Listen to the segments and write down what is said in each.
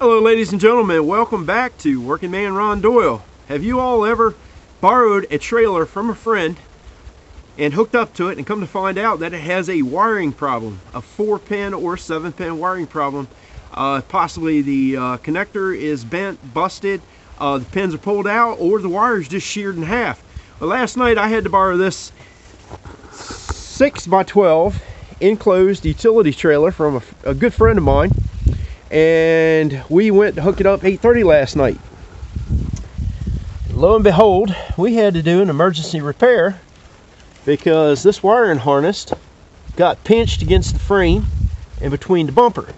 Hello ladies and gentlemen, welcome back to Working Man Ron Doyle. Have you all ever borrowed a trailer from a friend and hooked up to it and come to find out that it has a wiring problem, a 4-pin or 7-pin wiring problem? Possibly the connector is bent, busted, the pins are pulled out, or the wire is just sheared in half. Well, last night I had to borrow this 6x12 enclosed utility trailer from a good friend of mine, and we went to hook it up 8:30 last night. Lo and behold, we had to do an emergency repair because this wiring harness got pinched against the frame and between the bumper.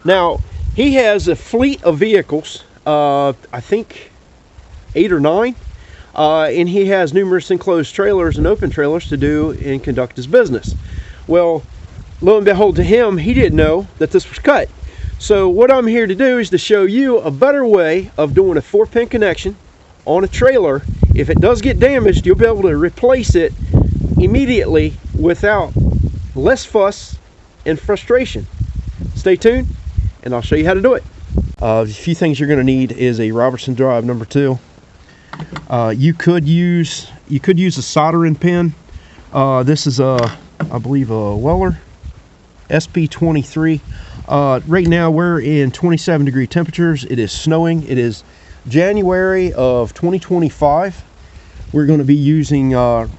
Now, he has a fleet of vehicles, I think 8 or 9, and he has numerous enclosed trailers and open trailers to do and conduct his business. Well, lo and behold, to him, he didn't know that this was cut. So what I'm here to do is to show you a better way of doing a 4-pin connection on a trailer. If it does get damaged, you'll be able to replace it immediately without less fuss and frustration. Stay tuned and I'll show you how to do it. A few things you're going to need is a Robertson drive number 2. You could use a soldering pin. This is I believe a Weller SP23. Right now we're in 27-degree temperatures. It is snowing. It is January of 2025. We're going to be using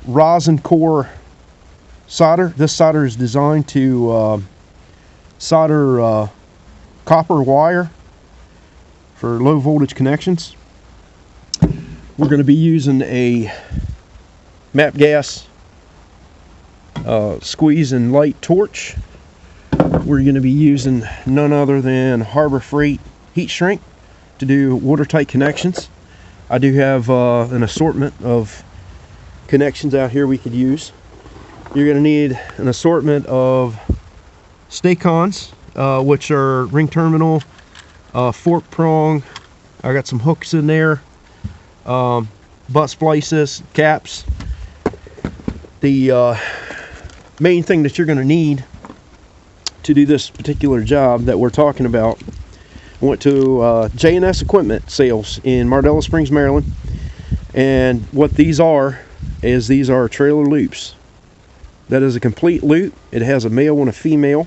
rosin core solder. This solder is designed to solder copper wire for low voltage connections. We're going to be using a MAP gas squeeze and light torch. We're going to be using none other than Harbor Freight heat shrink to do watertight connections. I do have an assortment of connections out here we could use. You're going to need an assortment of stay-cons, which are ring terminal, fork prong. I got some hooks in there, butt splices, caps. The main thing that you're going to need to do this particular job that we're talking about, I went to J&S Equipment Sales in Mardella Springs, Maryland, and what these are is these are trailer loops. That is a complete loop. It has a male and a female,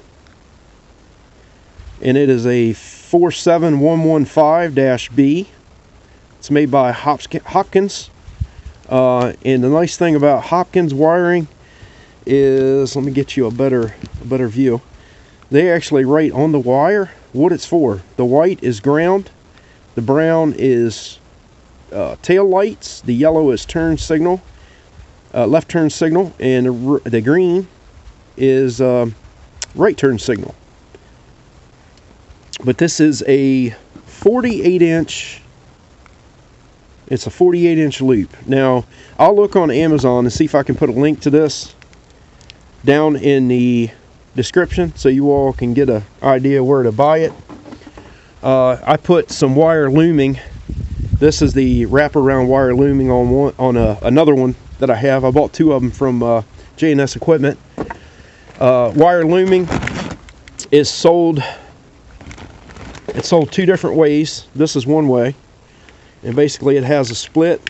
and it is a 47115-B. It's made by Hopkins, and the nice thing about Hopkins wiring is, let me get you a better view. They actually write on the wire what it's for. The white is ground, the brown is tail lights, the yellow is turn signal, left turn signal, and the green is right turn signal. But this is a 48-inch. It's a 48-inch loop. Now, I'll look on Amazon and see if I can put a link to this down in the description so you all can get an idea where to buy it. I put some wire looming. This is the wraparound wire looming on another one that I have. I bought 2 of them from J&S Equipment. Wire looming is sold. It's sold 2 different ways. This is one way, and basically it has a split.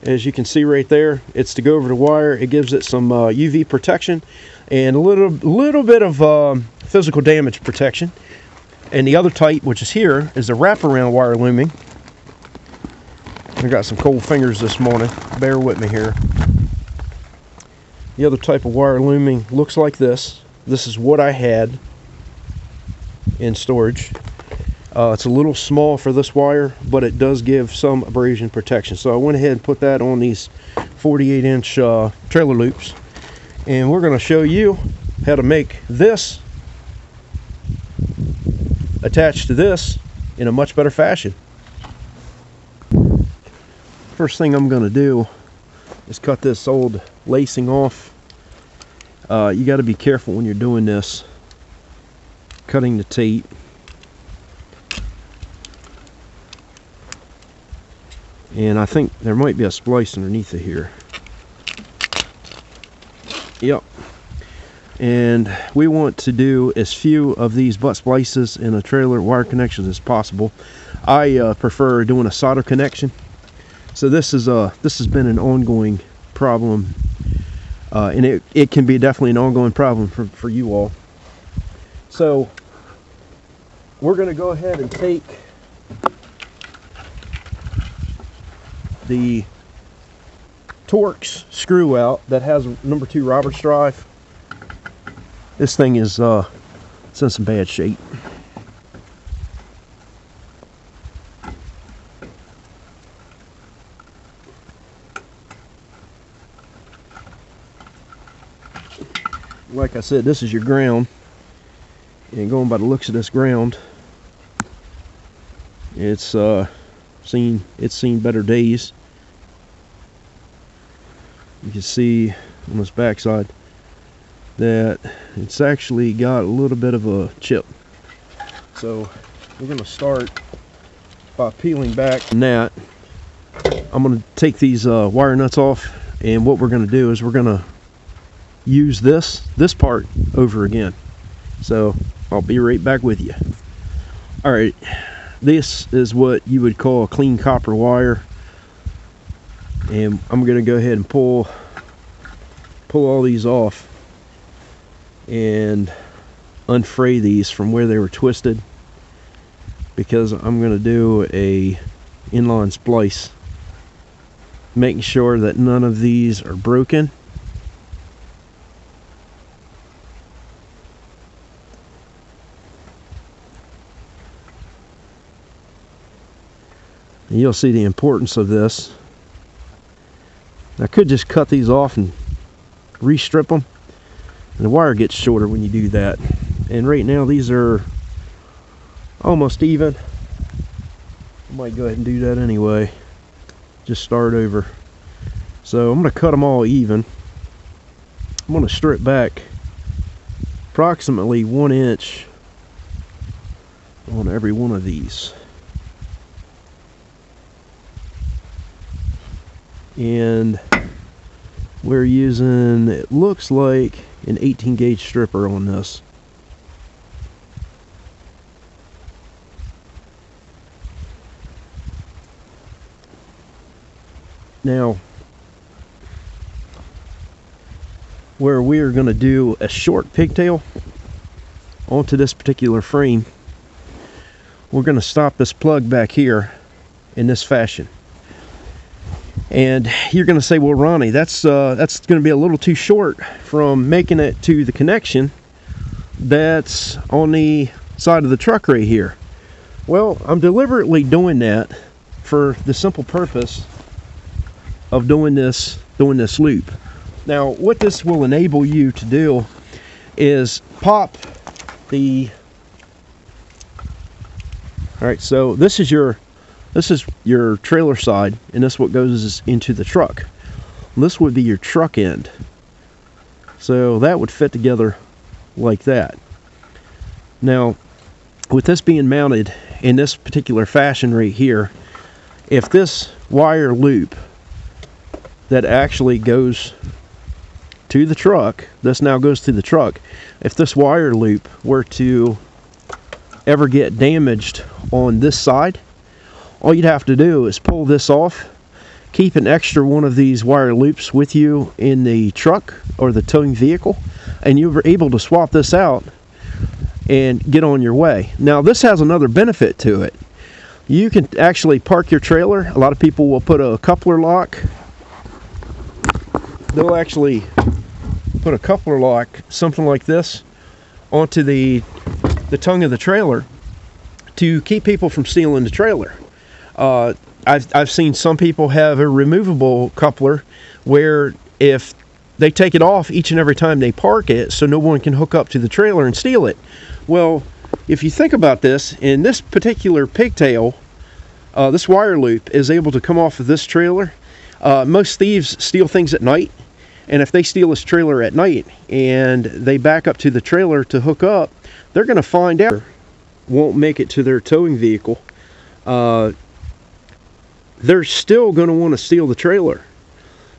As you can see right there, it's to go over the wire. It gives it some UV protection and a little bit of physical damage protection. And the other type, which is here, is the wraparound wire looming. I got some cold fingers this morning. Bear with me here. The other type of wire looming looks like this. This is what I had in storage. It's a little small for this wire, but it does give some abrasion protection. So I went ahead and put that on these 48-inch trailer loops. And we're going to show you how to make this attach to this in a much better fashion. First thing I'm going to do is cut this old lacing off. You got to be careful when you're doing this, cutting the tape. And I think there might be a splice underneath it here. Yep. and we want to do as few of these butt splices in a trailer wire connections as possible. I prefer doing a solder connection. So this has been an ongoing problem, and it can be definitely an ongoing problem for you all. So we're going to go ahead and take the Torx screw out that has number 2 Roberts drive. This thing is it's in some bad shape. Like I said, this is your ground, and going by the looks of this ground, it's seen better days. You can see on this backside that it's actually got a little bit of a chip. So we're going to start by peeling back that. I'm going to take these wire nuts off, and what we're going to do is we're going to use this part over again. So I'll be right back with you. Alright, this is what you would call a clean copper wire, and I'm going to go ahead and pull all these off and unfray these from where they were twisted, because I'm going to do a inline splice, making sure that none of these are broken. And you'll see the importance of this. I could just cut these off and restrip them, and the wire gets shorter when you do that. And right now these are almost even. I might go ahead and do that anyway, just start over. So I'm going to cut them all even. I'm going to strip back approximately 1 inch on every one of these. And we're using, it looks like, an 18 gauge stripper on this. Now, where we are going to do a short pigtail onto this particular frame, we're going to stop this plug back here in this fashion. And you're going to say, well, Ronnie, that's going to be a little too short from making it to the connection that's on the side of the truck right here. Well, I'm deliberately doing that for the simple purpose of doing this loop. Now, what this will enable you to do is pop the... Alright, so this is your trailer side, and this is what goes into the truck. This would be your truck end. So that would fit together like that. Now, with this being mounted in this particular fashion right here, if this wire loop that actually goes to the truck, this now goes to the truck, if this wire loop were to ever get damaged on this side, all you'd have to do is pull this off, keep an extra one of these wire loops with you in the truck or the towing vehicle, and you were able to swap this out and get on your way. Now, this has another benefit to it. You can actually park your trailer. A lot of people will put a coupler lock. They'll actually put a coupler lock, something like this, onto the tongue of the trailer to keep people from stealing the trailer. I've seen some people have a removable coupler where if they take it off each and every time they park it, so no one can hook up to the trailer and steal it. Well, if you think about this, in this particular pigtail, this wire loop is able to come off of this trailer. Most thieves steal things at night, and if they steal this trailer at night and they back up to the trailer to hook up, they're going to find out won't make it to their towing vehicle. They're still going to want to steal the trailer,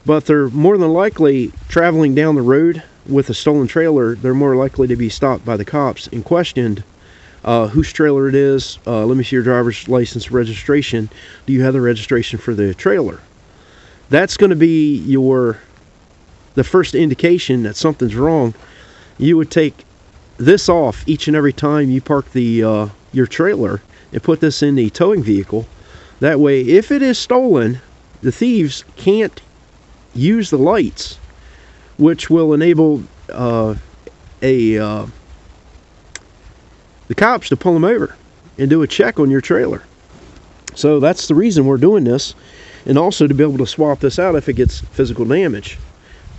but they're more than likely traveling down the road with a stolen trailer, they're more likely to be stopped by the cops and questioned. Whose trailer it is, let me see your driver's license, registration. Do you have the registration for the trailer? That's going to be the first indication that something's wrong. You would take this off each and every time you park your trailer and put this in the towing vehicle. That way, if it is stolen, the thieves can't use the lights, which will enable the cops to pull them over and do a check on your trailer. So that's the reason we're doing this, and also to be able to swap this out if it gets physical damage.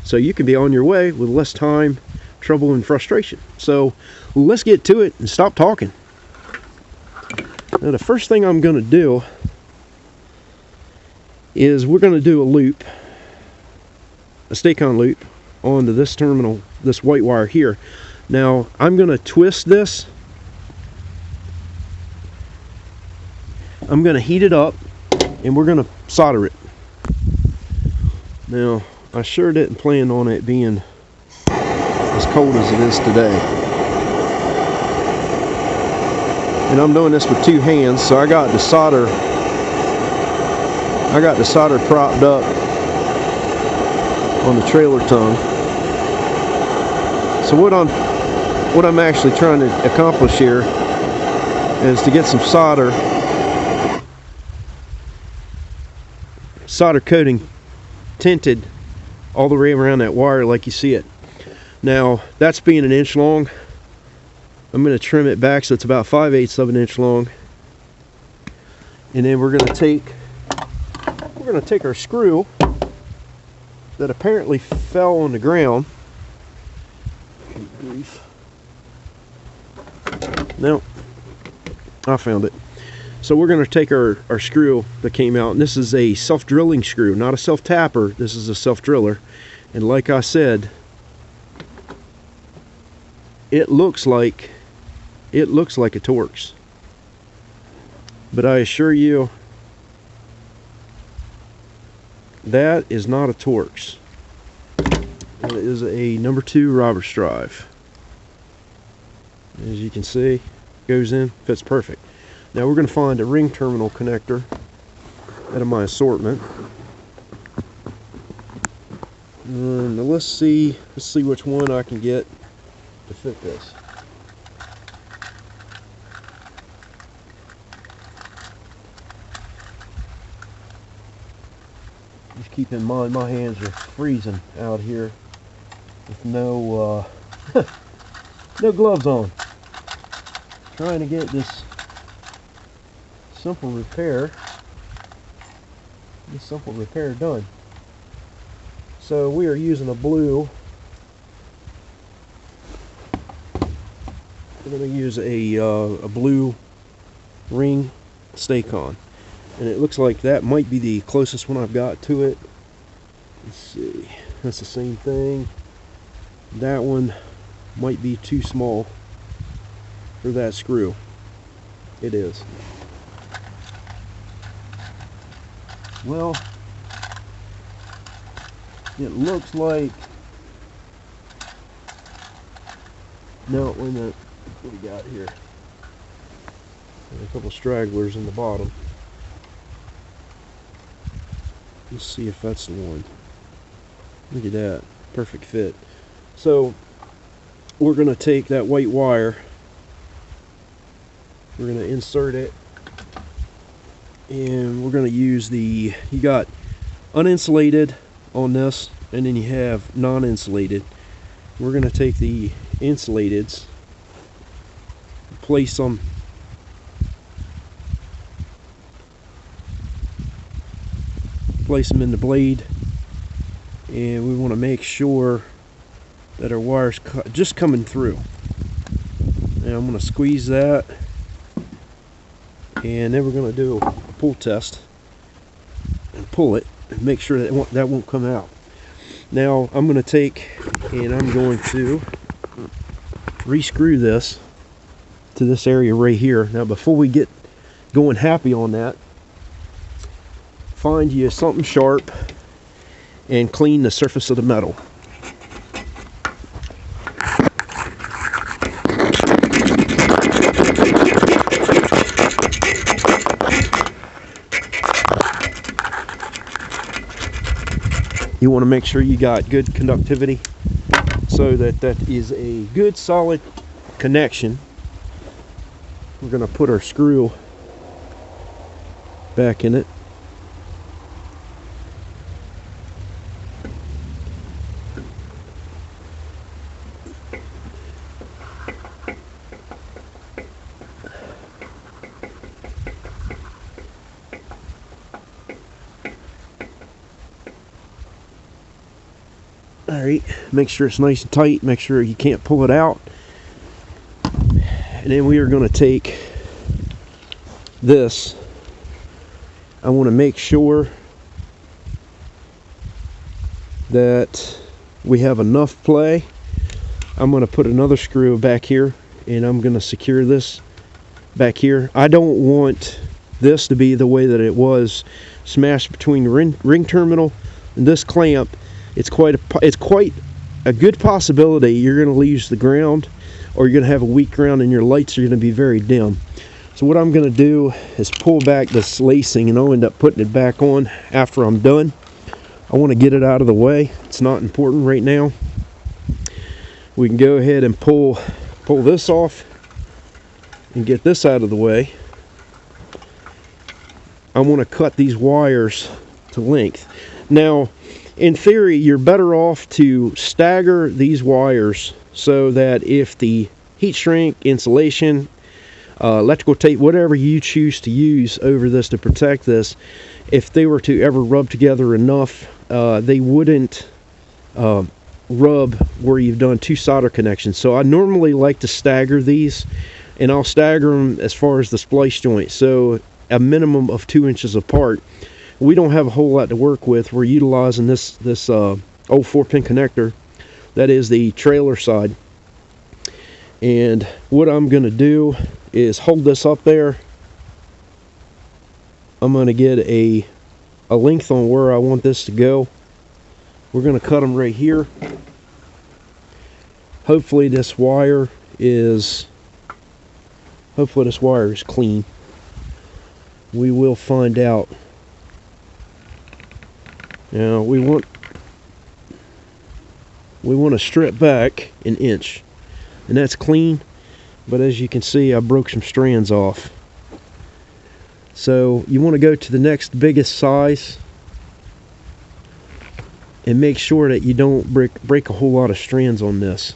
So you can be on your way with less time, trouble, and frustration. So let's get to it and stop talking. Now the first thing I'm going to do is we're going to do a loop, a stay-con loop, onto this terminal, this white wire here. Now I'm going to twist this. I'm going to heat it up, and we're going to solder it. Now I sure didn't plan on it being as cold as it is today, and I'm doing this with two hands, so I got the solder propped up on the trailer tongue. So what I'm actually trying to accomplish here is to get some solder coating tinted all the way around that wire like you see it. Now that's being 1 inch long. I'm going to trim it back so it's about 5/8 of an inch long, and then we're going to take our screw that apparently fell on the ground. No, I found it. So we're going to take our screw that came out, and this is a self-drilling screw, not a self-tapper. This is a self-driller, and like I said, it looks like a Torx, but I assure you that is not a Torx. It is a number 2 Roberts drive. As you can see, goes in, fits perfect. Now we're going to find a ring terminal connector out of my assortment. Now let's see which one I can get to fit this. Just keep in mind my hands are freezing out here with no no gloves on. Trying to get this simple repair done. So we are using a blue. We're going to use a blue ring stay-con, and it looks like that might be the closest one I've got to it. Let's see, that's the same thing. That one might be too small for that screw. It is. Well, it looks like, no, wait a minute, what do we got here? A couple stragglers in the bottom. Let's see if that's the one. Look at that, perfect fit. So we're going to take that white wire, we're going to insert it, and we're going to use you got uninsulated on this, and then you have non-insulated. We're going to take the insulateds, place them in the blade, and we want to make sure that our wire's just coming through. And I'm going to squeeze that, and then we're going to do a pull test and pull it and make sure that won't come out. Now I'm going to take and I'm going to re-screw this to this area right here. Now before we get going happy on that, find you something sharp and clean the surface of the metal. You want to make sure you got good conductivity so that that is a good solid connection. We're going to put our screw back in it. Alright, make sure it's nice and tight, make sure you can't pull it out. And then we are going to take this. I want to make sure that we have enough play. I'm going to put another screw back here and I'm going to secure this back here. I don't want this to be the way that it was, smashed between the ring terminal and this clamp. It's quite a good possibility you're going to lose the ground, or you're going to have a weak ground and your lights are going to be very dim. So what I'm going to do is pull back this lacing, and I'll end up putting it back on after I'm done. I want to get it out of the way. It's not important right now. We can go ahead and pull this off and get this out of the way. I want to cut these wires to length. Now, in theory, you're better off to stagger these wires so that if the heat shrink, insulation, electrical tape, whatever you choose to use over this to protect this, if they were to ever rub together enough, they wouldn't rub where you've done two solder connections. So I normally like to stagger these, and I'll stagger them as far as the splice joint, so a minimum of 2 inches apart. We don't have a whole lot to work with. We're utilizing this old 4-pin connector. That is the trailer side. And what I'm going to do is hold this up there. I'm going to get a length on where I want this to go. We're going to cut them right here. Hopefully this wire is clean. We will find out. Now we want to strip back an inch, and that's clean, but as you can see, I broke some strands off. So you want to go to the next biggest size and make sure that you don't break a whole lot of strands on this.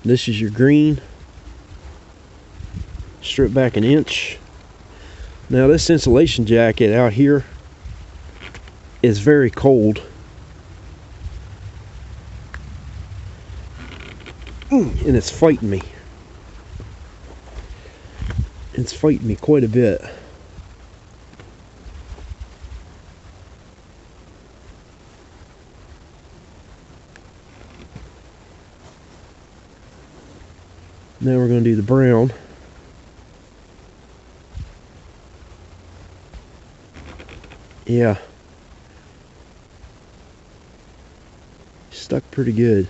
This is your green. Strip back an inch. Now this insulation jacket out here is very cold. And it's fighting me. It's fighting me quite a bit. Now we're going to do the brown. Yeah, stuck pretty good.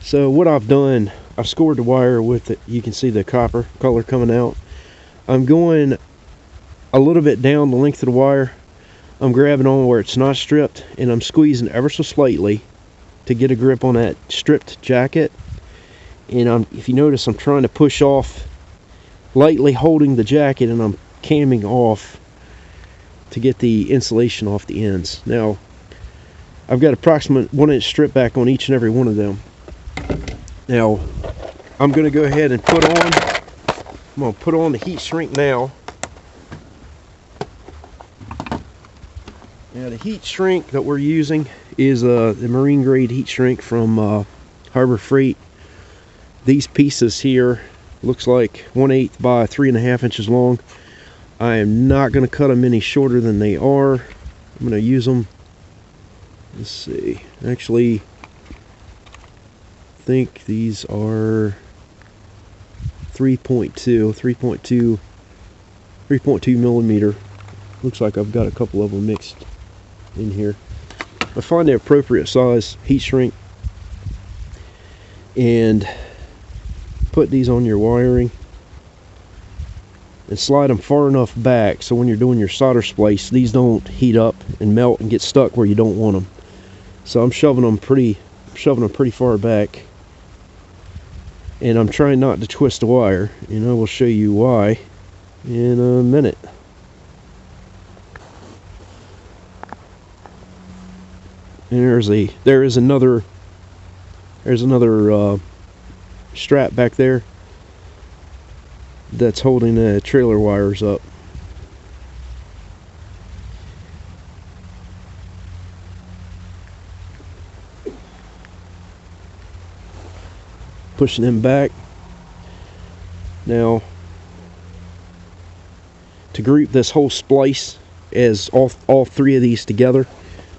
So what I've done, I've scored the wire with it. You can see the copper color coming out. I'm going a little bit down the length of the wire. I'm grabbing on where it's not stripped, and I'm squeezing ever so slightly to get a grip on that stripped jacket. And if you notice, I'm trying to push off, lightly holding the jacket, and I'm camming off to get the insulation off the ends. Now, I've got approximate 1 inch strip back on each and every one of them. Now, I'm going to go ahead and put on the heat shrink now. Now, the heat shrink that we're using is the marine grade heat shrink from Harbor Freight. These pieces here looks like 1/8 by 3.5 inches long. I am not going to cut them any shorter than they are. I'm going to use them. Let's see. Actually, I think these are 3.2 millimeter. Looks like I've got a couple of them mixed in here. I find the appropriate size heat shrink, and put these on your wiring and slide them far enough back so when you're doing your solder splice, these don't heat up and melt and get stuck where you don't want them. So I'm shoving them pretty far back, and I'm trying not to twist the wire, and I will show you why in a minute. And there is another strap back there that's holding the trailer wires up. Pushing them back. Now, to group this whole splice as all three of these together,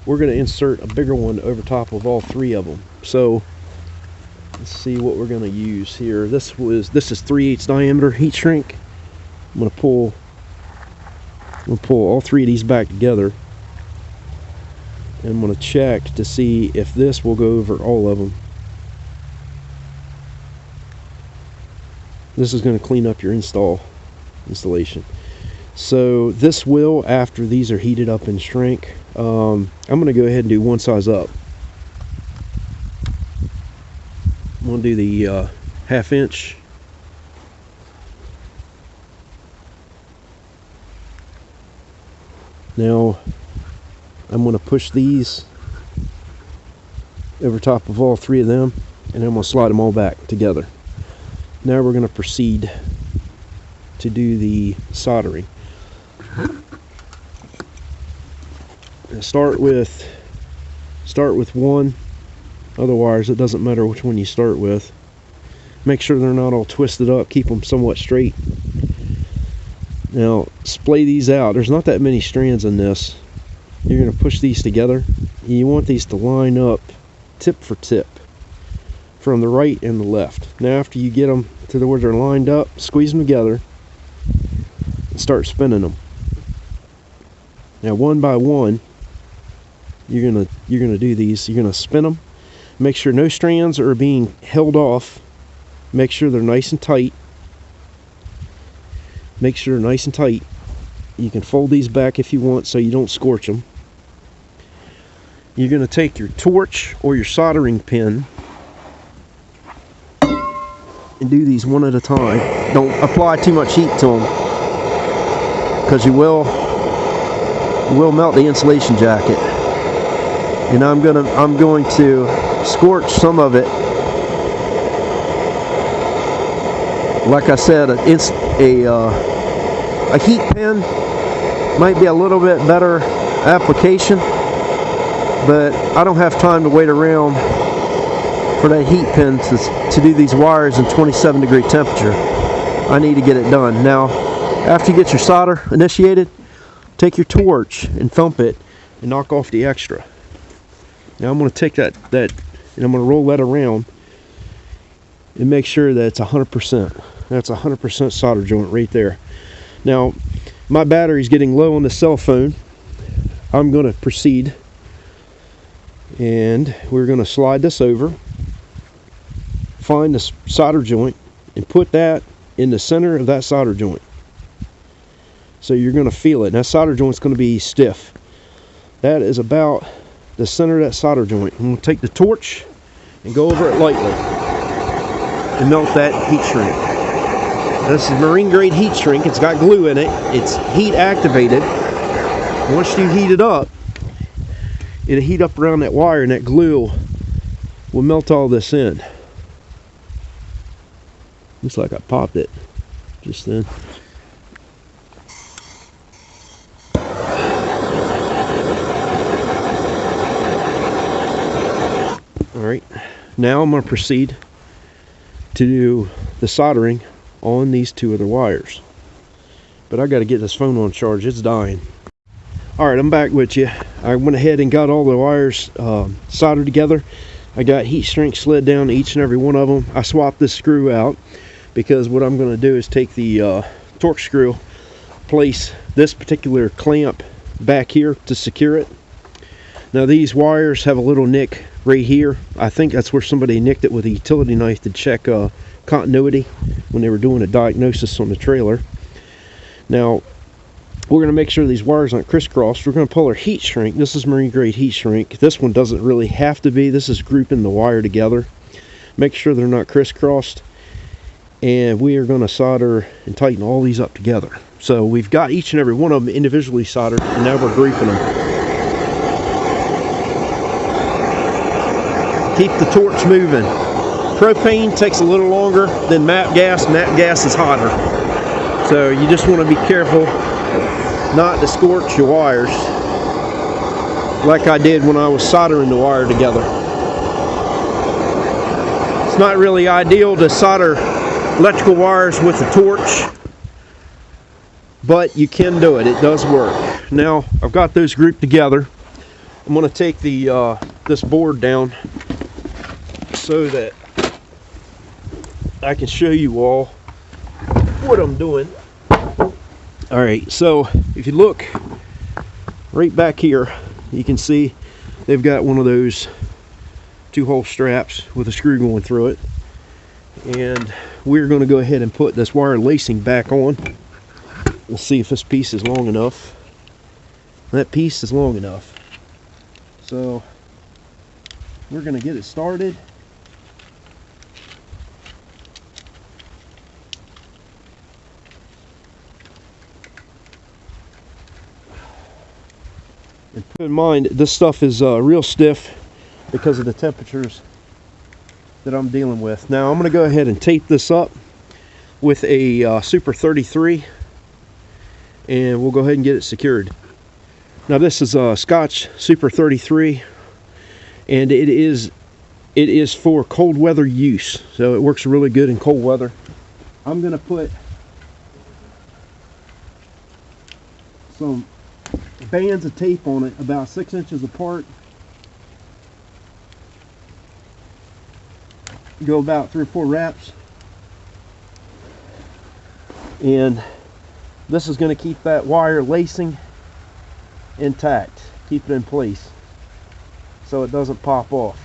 we're going to insert a bigger one over top of all three of them. So let's see what we're going to use here. This is 3/8 diameter heat shrink. I'm going to pull all three of these back together, and I'm going to check to see if this will go over all of them. This is going to clean up your installation. So this will, after these are heated up and shrink, I'm going to go ahead and do one size up. I'm going to do the 1/2 inch. Now I'm going to push these over top of all three of them, and I'm going to slide them all back together. Now we're going to proceed to do the soldering. Start with one of the wires. It doesn't matter which one you start with. Make sure they're not all twisted up. Keep them somewhat straight. Now splay these out. There's not that many strands in this. You're going to push these together. You want these to line up tip for tip from the right and the left. Now after you get them to where they're lined up, squeeze them together and start spinning them. Now one by one, you're gonna do these. You're gonna spin them. Make sure no strands are being held off. Make sure they're nice and tight. Make sure they're nice and tight. You can fold these back if you want so you don't scorch them. You're gonna take your torch or your soldering pin and do these one at a time. Don't apply too much heat to them, because you will melt the insulation jacket. And I'm going to scorch some of it. Like I said, a heat pen might be a little bit better application, but I don't have time to wait around for that heat pen to do these wires in 27-degree temperature. I need to get it done. Now, after you get your solder initiated, take your torch and thump it and knock off the extra. Now I'm going to take that and I'm going to roll that around and make sure that it's 100%. That's 100% solder joint right there. Now, my battery's getting low on the cell phone. I'm going to proceed, and we're going to slide this over, find the solder joint, and put that in the center of that solder joint. So you're going to feel it. That solder joint's going to be stiff. That is about the center of that solder joint. I'm going to take the torch and go over it lightly and melt that heat shrink. This is marine grade heat shrink. It's got glue in it. It's heat activated. Once you heat it up, it'll heat up around that wire, and that glue will melt all this in. Looks like I popped it just then. Alright, now I'm going to proceed to do the soldering on these two other wires. But I got to get this phone on charge. It's dying. Alright, I'm back with you. I went ahead and got all the wires soldered together. I got heat shrink slid down to each and every one of them. I swapped this screw out because what I'm going to do is take the torque screw, place this particular clamp back here to secure it. Now these wires have a little nick right here. I think that's where somebody nicked it with a utility knife to check continuity when they were doing a diagnosis on the trailer. Now, we're going to make sure these wires aren't crisscrossed. We're going to pull our heat shrink. This is marine grade heat shrink. This one doesn't really have to be. This is grouping the wire together. Make sure they're not crisscrossed. And we are going to solder and tighten all these up together. So we've got each and every one of them individually soldered, and now we're grouping them. Keep the torch moving. Propane takes a little longer than MAP gas. MAP gas is hotter. So you just want to be careful not to scorch your wires like I did when I was soldering the wire together. It's not really ideal to solder electrical wires with a torch, but you can do it. It does work. Now I've got those grouped together. I'm going to take the this board down so that I can show you all what I'm doing. Alright, so if you look right back here, you can see they've got one of those 2-hole straps with a screw going through it. And we're going to go ahead and put this wire lacing back on. We'll see if this piece is long enough. That piece is long enough. So we're going to get it started. And keep in mind, this stuff is real stiff because of the temperatures that I'm dealing with. Now I'm going to go ahead and tape this up with a Super 33, and we'll go ahead and get it secured. Now this is a Scotch Super 33, and it is for cold weather use, so it works really good in cold weather. I'm going to put some bands of tape on it about 6 inches apart. Go about 3 or 4 wraps, and this is going to keep that wire lacing intact, keep it in place so it doesn't pop off.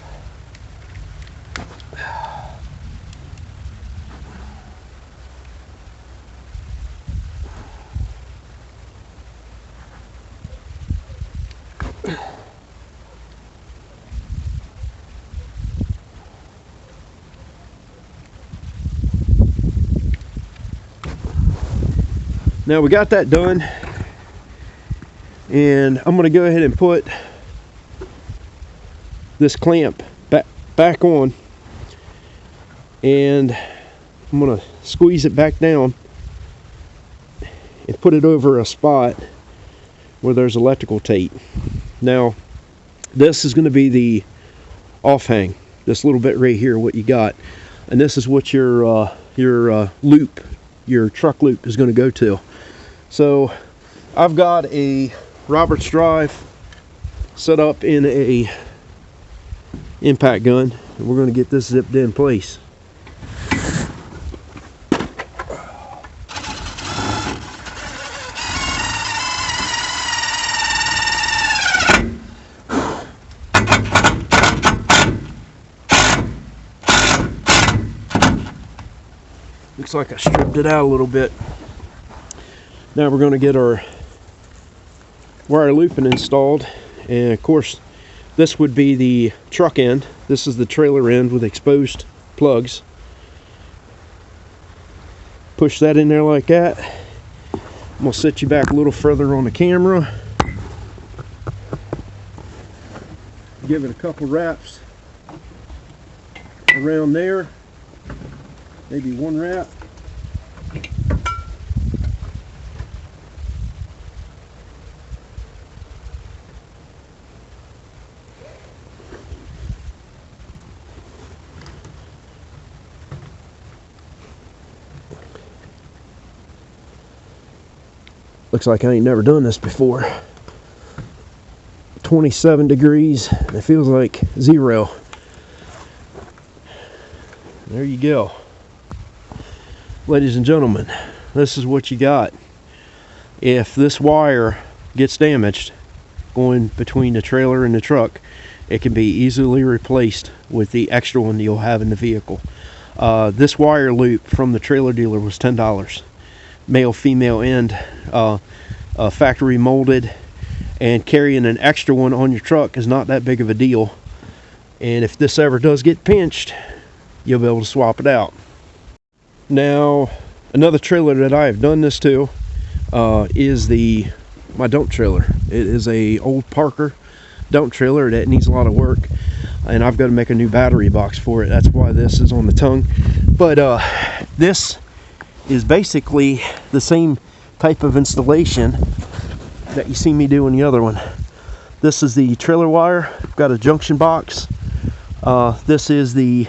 Now we got that done, and I'm going to go ahead and put this clamp back on, and I'm going to squeeze it back down and put it over a spot where there's electrical tape. Now this is going to be the offhang, this little bit right here, what you got, and this is what your loop, your truck loop is going to go to. So I've got a Roberts drive set up in a impact gun, and we're going to get this zipped in place. Looks like I stripped it out a little bit. Now we're going to get our wire looping installed, and of course this would be the truck end. This is the trailer end with exposed plugs. Push that in there like that. I'm going to set you back a little further on the camera. Give it a couple wraps around there, maybe 1 wrap. Looks like I ain't never done this before. 27 degrees, and it feels like 0. There you go. Ladies and gentlemen, this is what you got. If this wire gets damaged going between the trailer and the truck, it can be easily replaced with the extra one you'll have in the vehicle. This wire loop from the trailer dealer was $10. Male, female end, factory molded, and carrying an extra one on your truck is not that big of a deal. And if this ever does get pinched, you'll be able to swap it out. Now, another trailer that I have done this to is my dump trailer. It is a old Parker dump trailer that needs a lot of work, and I've got to make a new battery box for it. That's why this is on the tongue. But this is basically the same type of installation that you see me do in the other one. This is the trailer wire. I've got a junction box. This is the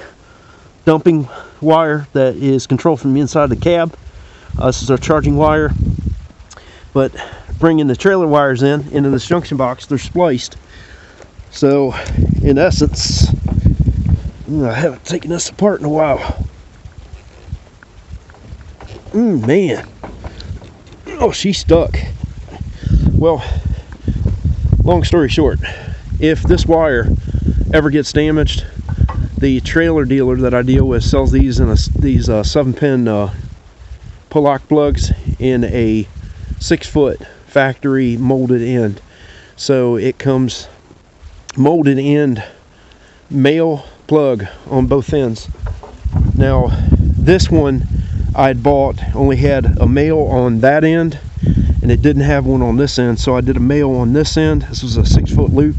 dumping wire that is controlled from the inside of the cab. This is our charging wire. But bringing the trailer wires into this junction box, they're spliced. So in essence, I haven't taken this apart in a while. Man, oh, she's stuck. Well, long story short, if this wire ever gets damaged, the trailer dealer that I deal with sells these in these 7-pin pull-lock plugs in a 6-foot factory molded end. So it comes molded end, male plug on both ends. Now this one I'd bought only had a male on that end, and it didn't have one on this end, so I did a male on this end. This was a 6-foot loop.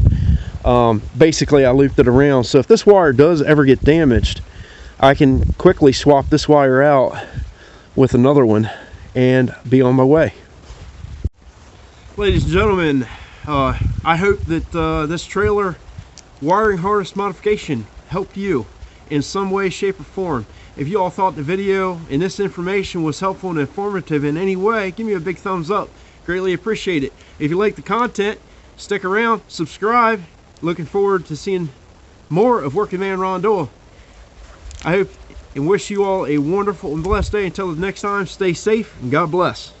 Basically I looped it around, so if this wire does ever get damaged, I can quickly swap this wire out with another one and be on my way. Ladies and gentlemen, I hope that this trailer wiring harness modification helped you in some way, shape, or form. If you all thought the video and this information was helpful and informative in any way, give me a big thumbs up. Greatly appreciate it. If you like the content, stick around, subscribe. Looking forward to seeing more of Working Man Ron Doyle. I hope and wish you all a wonderful and blessed day. Until the next time, stay safe and God bless.